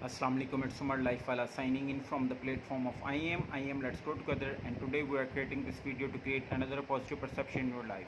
Assalamu alaikum, it's Umar Lifewala signing in from the platform of IAM, let's grow together, and today we are creating this video to create another positive perception in your life.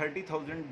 30,000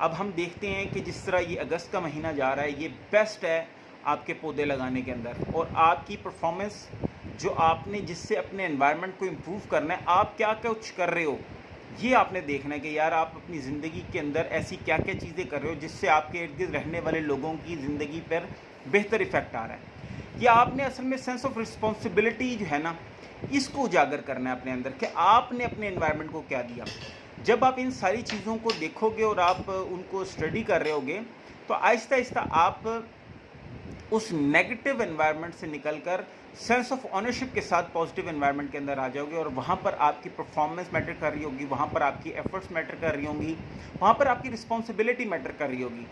اب ہم دیکھتے ہیں کہ جس طرح یہ اگست کا مہینہ جا رہا ہے، یہ بیسٹ ہے آپ کے پودے لگانے کے اندر، اور آپ کی پرفارمنس جو آپ نے جس سے اپنے انوائرمنٹ کو امپروو کرنا ہے، آپ کیا کچھ کر رہے ہو، یہ آپ نے دیکھنا ہے کہ یار آپ اپنی زندگی کے اندر ایسی کیا کیا چیزیں کر رہے ہو جس سے آپ کے ارد گرد رہنے والے لوگوں کی زندگی پر بہتر ایفیکٹ آ رہا ہے۔ یہ آپ نے اصل میں سینس آف رسپانسبلٹی جو ہے نا، اس کو اجاگر کرنا ہے اپنے اندر کہ آپ نے اپنے انوائرمنٹ کو کیا دیا۔ جب آپ ان ساری چیزوں کو دیکھو گے اور آپ ان کو اسٹڈی کر رہے ہوگے تو آہستہ آہستہ آپ اس نیگیٹو انوائرمنٹ سے نکل کر سینس آف آنرشپ کے ساتھ پازیٹیو انوائرمنٹ کے اندر آ جاؤ گے، اور وہاں پر آپ کی پرفارمنس میٹر کر رہی ہوگی، وہاں پر آپ کی ایفرٹس میٹر کر رہی ہوں گی، وہاں پر آپ کی رسپانسبلٹی میٹر کر رہی ہوگی۔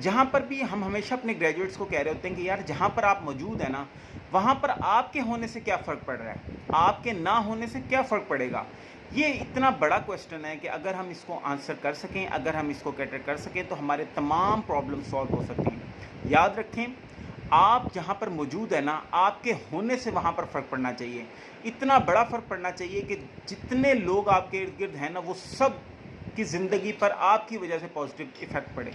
جہاں پر بھی ہم ہمیشہ اپنے گریجویٹس کو کہہ رہے ہوتے ہیں کہ یار جہاں پر آپ موجود ہیں نا، وہاں پر آپ کے ہونے سے کیا فرق پڑ رہا ہے، آپ کے نہ ہونے سے کیا فرق پڑے گا۔ یہ اتنا بڑا کویسچن ہے کہ اگر ہم اس کو آنسر کر سکیں، اگر ہم اس کو کیٹر کر سکیں تو ہمارے تمام پرابلم سالو ہو سکتے ہیں۔ یاد رکھیں، آپ جہاں پر موجود ہیں نا، آپ کے ہونے سے وہاں پر فرق پڑنا چاہیے، اتنا بڑا فرق پڑنا چاہیے کہ جتنے لوگ آپ کے ارد گرد ہیں نا، وہ سب کی زندگی پر آپ کی وجہ سے پازیٹیو ایفیکٹ پڑے۔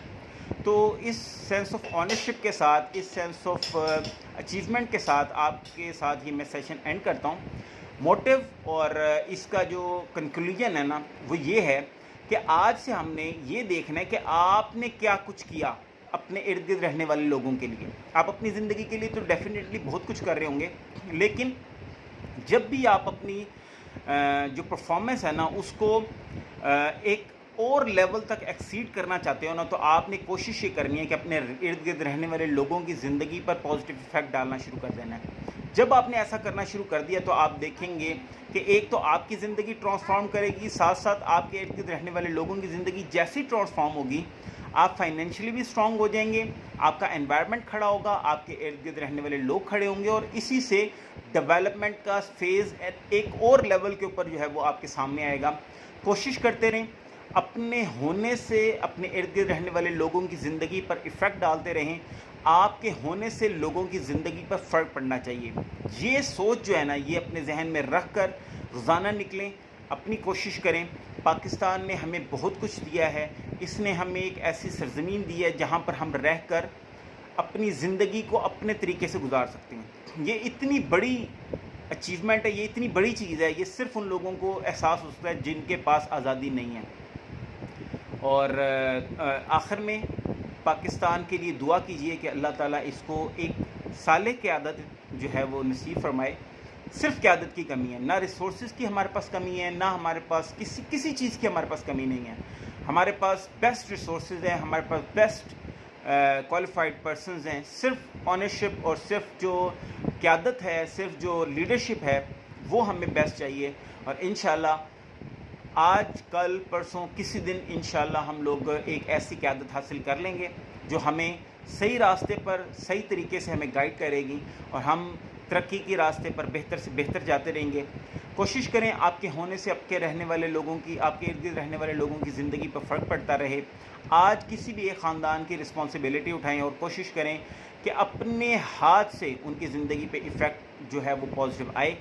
تو اس سینس آف آنرشپ کے ساتھ، اس سینس آف اچیومنٹ کے ساتھ آپ کے ساتھ یہ میں سیشن اینڈ کرتا ہوں۔ موٹیو اور اس کا جو کنکلوژن ہے نا، وہ یہ ہے کہ آج سے ہم نے یہ دیکھنا ہے کہ آپ نے کیا کچھ کیا اپنے ارد گرد رہنے والے لوگوں کے لیے۔ آپ اپنی زندگی کے لیے تو ڈیفینیٹلی بہت کچھ کر رہے ہوں گے، لیکن جب بھی آپ اپنی جو پرفارمنس ہے نا، اس کو ایک اور لیول تک ایکسیڈ کرنا چاہتے ہو نا، تو آپ نے کوشش یہ کرنی ہے کہ اپنے ارد گرد رہنے والے لوگوں کی زندگی پر پازیٹیو ایفیکٹ ڈالنا شروع کر دینا ہے۔ جب آپ نے ایسا کرنا شروع کر دیا تو آپ دیکھیں گے کہ ایک تو آپ کی زندگی ٹرانسفارم کرے گی، ساتھ ساتھ آپ کے ارد گرد رہنے والے لوگوں کی زندگی جیسی ٹرانسفارم ہوگی، آپ فائنینشلی بھی اسٹرانگ ہو جائیں گے، آپ کا انوائرمنٹ کھڑا ہوگا، آپ کے ارد گرد رہنے والے لوگ کھڑے ہوں گے، اور اسی سے ڈیولپمنٹ کا فیز ایک اور لیول کے اوپر جو ہے وہ آپ کے سامنے آئے گا۔ کوشش کرتے رہیں، اپنے ہونے سے اپنے ارد گرد رہنے والے لوگوں کی زندگی پر ایفیکٹ ڈالتے رہیں۔ آپ کے ہونے سے لوگوں کی زندگی پر فرق پڑنا چاہیے، یہ سوچ جو ہے نا، یہ اپنے ذہن میں رکھ کر روزانہ نکلیں، اپنی کوشش کریں۔ پاکستان نے ہمیں بہت کچھ دیا ہے، اس نے ہمیں ایک ایسی سرزمین دی ہے جہاں پر ہم رہ کر اپنی زندگی کو اپنے طریقے سے گزار سکتے ہیں۔ یہ اتنی بڑی اچیومنٹ ہے، یہ اتنی بڑی چیز ہے، یہ صرف ان لوگوں کو احساس ہوتا ہے جن کے پاس آزادی نہیں ہے۔ اور آخر میں پاکستان کے لیے دعا کیجئے کہ اللہ تعالیٰ اس کو ایک صالح قیادت جو ہے وہ نصیب فرمائے۔ صرف قیادت کی کمی ہے، نہ ریسورسز کی ہمارے پاس کمی ہے، نہ ہمارے پاس کسی چیز کی ہمارے پاس کمی نہیں ہے۔ ہمارے پاس بیسٹ ریسورسز ہیں، ہمارے پاس بیسٹ کوالیفائڈ پرسنز ہیں۔ صرف آنرشپ اور صرف جو قیادت ہے، صرف جو لیڈرشپ ہے، وہ ہمیں بیسٹ چاہیے۔ اور انشاءاللہ آج کل پرسوں کسی دن انشاءاللہ ہم لوگ ایک ایسی قیادت حاصل کر لیں گے جو ہمیں صحیح راستے پر صحیح طریقے سے ہمیں گائیڈ کرے گی، اور ہم ترقی کے راستے پر بہتر سے بہتر جاتے رہیں گے۔ کوشش کریں آپ کے ہونے سے آپ کے رہنے والے لوگوں کی، آپ کے ارد گرد رہنے والے لوگوں کی زندگی پر فرق پڑتا رہے۔ آج کسی بھی ایک خاندان کی رسپانسبلٹی اٹھائیں اور کوشش کریں کہ اپنے ہاتھ سے ان کی زندگی پہ ایفیکٹ جو ہے وہ پازیٹیو آئے۔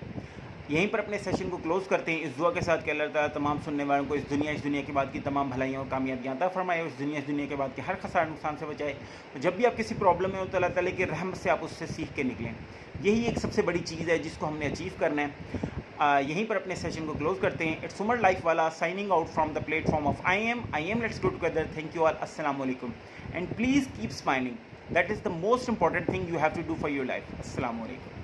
یہیں پر اپنے سیشن کو کلوز کرتے ہیں اس دعا کے ساتھ کہ اللہ تعالیٰ تمام سننے والوں کو اس دنیا کے بعد کی تمام بھلائیوں اور کامیابیاں عطا فرمائے، اور اس دنیا کے بعد کے ہر خسارہ نقصان سے بچائے۔ تو جب بھی آپ کسی پرابلم میں ہو تو اللہ تعالیٰ کی رحمت سے آپ اس سے سیکھ کے نکلیں۔ یہی ایک سب سے بڑی چیز ہے جس کو ہم نے اچیو کرنا ہے۔ یہیں پر اپنے سیشن کو کلوز کرتے ہیں۔ اٹس عمر لائف والا signing out from the platform of I M let's go together. Thank you all, السلام علیکم، and please keep smiling, that is the most important thing you have to do for your life. السلام علیکم۔